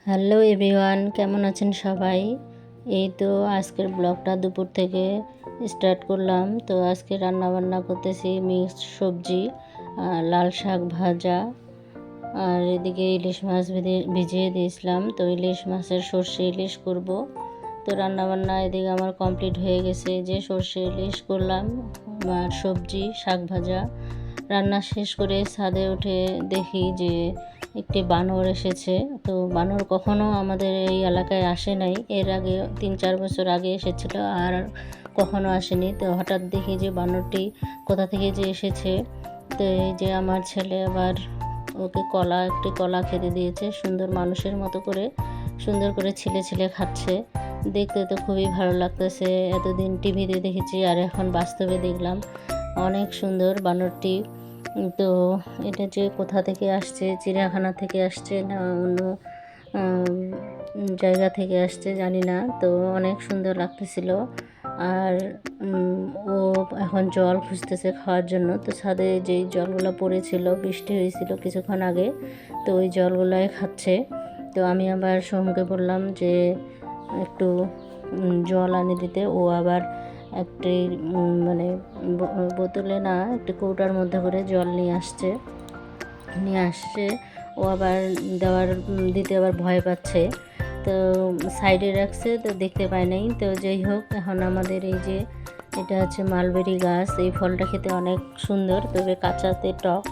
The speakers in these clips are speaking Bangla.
হ্যালো এভরিওয়ান, কেমন আছেন সবাই? এই তো আজকের ব্লগটা দুপুর থেকে স্টার্ট করলাম। তো আজকে রান্না বান্না করতেছি মিক্সড সবজি, লাল শাক ভাজা, আর এদিকে ইলিশ মাছ ভিজিয়ে দিয়েছিলাম। তো ইলিশ মাছের সর্ষে ইলিশ করব। তো রান্না বান্না এদিকে আমার কমপ্লিট হয়ে গেছে, যে সর্ষে ইলিশ করলাম আর সবজি শাক ভাজা। রান্না শেষ করে ছাদে উঠে দেখি যে একটি বানর এসেছে। তো বানর কখনো আমাদের এই এলাকায় আসে নাই, এর আগে 3-4 বছর আগে এসেছিল, আর কখনো আসেনি। তো হঠাৎ দেখি যে বানরটি কোথা থেকে যে এসেছে। তো এই যে আমার ছেলে আবার ওকে একটি কলা খেতে দিয়েছে, সুন্দর মানুষের মতো করে সুন্দর করে ছিলে ছিলে খাচ্ছে। দেখতে তো খুবই ভালো লাগতেছে। এতদিন টিভিতে দেখেছি আর এখন বাস্তবে দেখলাম, অনেক সুন্দর বানরটি। তো এটা যে কোথা থেকে আসছে, চিড়িয়াখানা থেকে আসছে না অন্য জায়গা থেকে আসছে জানি না। তো অনেক সুন্দর লাগতেছিল। আর ও এখন জল খুঁজতেছে খাওয়ার জন্য। তো ছাদে যেই জলগুলো পড়েছিল, বৃষ্টি হয়েছিল কিছুক্ষণ আগে, তো ওই জলগুলোই খাচ্ছে। তো আমি আবার সোমকে বললাম যে একটু জল আনি দিতে। ও আবার একটি মানে বোতলে না, একটি কৌটার মধ্যে করে জল নিয়ে আসছে। ও আবার দিতে আবার ভয় পাচ্ছে। তো সাইডে রাখছে, তো দেখতে পায় নাই। তো যাই হোক, এখন আমাদের এই যে এটা হচ্ছে মালবেরি গাছ। এই ফলটা খেতে অনেক সুন্দর, তবে কাঁচাতে টক।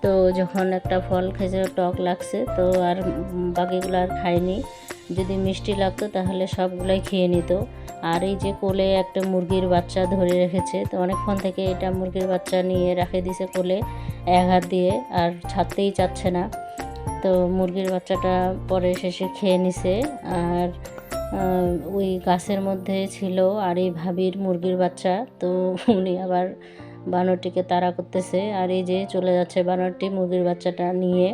তো যখন একটা ফল খেয়েছে টক লাগছে, তো আর বাকিগুলো আর খায়নি। যদি মিষ্টি লাগতো তাহলে সবগুলাই খেয়ে নিত। আর এই যে কোলে একটা মুরগির বাচ্চা ধরে রেখেছে, তো অনেকক্ষণ থেকে এটা মুরগির বাচ্চা নিয়ে রেখে দিছে কোলে এক হাত দিয়ে, আর ছাড়তেই চাচ্ছে না। তো মুরগির বাচ্চাটা পরে শেষে খেয়ে নিছে। আর ওই গাছের মধ্যে ছিল আর এই ভাবির মুরগির বাচ্চা। তো উনি আবার বানরটিকে তাড়া করতেছে, আর এই যে চলে যাচ্ছে বানরটি মুরগির বাচ্চাটা নিয়ে,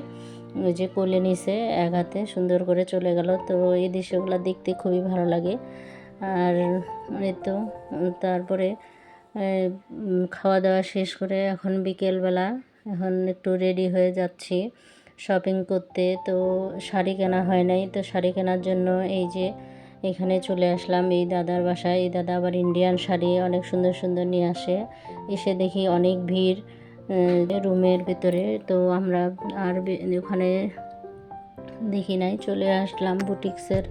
ওই যে কোলে নিছে এক হাতে, সুন্দর করে চলে গেল। তো এই দৃশ্যগুলো দেখতে খুবই ভালো লাগে। আর এই তো তারপরে খাওয়া দাওয়া শেষ করে এখন বিকেলবেলা, এখন একটু রেডি হয়ে যাচ্ছি শপিং করতে। তো শাড়ি কেনা হয় নাই, তো শাড়ি কেনার জন্য এই যে এখানে চলে আসলাম এই দাদার বাসায়। এই দাদা আবার ইন্ডিয়ান শাড়ি অনেক সুন্দর সুন্দর নিয়ে আসে। এসে দেখি অনেক ভিড় রুমের ভিতরে। তো আমরা আর ওখানে দেখি নাই, চলে আসলাম বুটিক্সের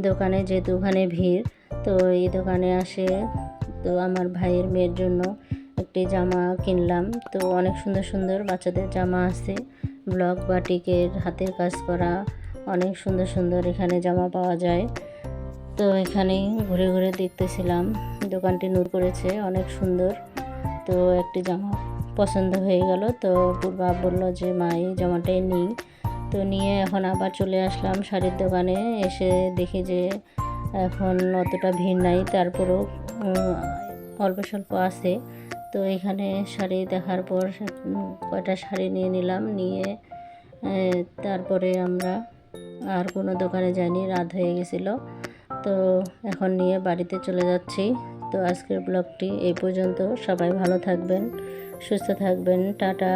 দোকানে, যেহেতু ওখানে ভিড়। তো এই দোকানে আসে, তো আমার ভাইয়ের মেয়ের জন্য একটি জামা কিনলাম। তো অনেক সুন্দর সুন্দর বাচ্চাদের জামা আছে, ব্লক বাটিকের হাতের কাজ করা, অনেক সুন্দর সুন্দর এখানে জামা পাওয়া যায়। তো এখানে ঘুরে ঘুরে দেখতেছিলাম, দোকানটি নূর করেছে অনেক সুন্দর। তো একটি জামা পছন্দ হয়ে গেল। তো পূর্বা বলল যে মা এই জামাটাই নিই। তো নিয়ে এখন আবার চলে আসলাম শাড়ির দোকানে। এসে দেখি যে এখন অতটা ভিড় নাই, তারপরেও অল্প স্বল্প আছে। তো এখানে শাড়ি দেখার পর কয়টা শাড়ি নিয়ে নিলাম। নিয়ে তারপরে আমরা আর কোনো দোকানে যাইনি, রাত হয়ে গেছিলো। তো এখন নিয়ে বাড়িতে চলে যাচ্ছি। তো আজকের ব্লগটি এই পর্যন্ত। সবাই ভালো থাকবেন, সুস্থ থাকবেন, টাটা।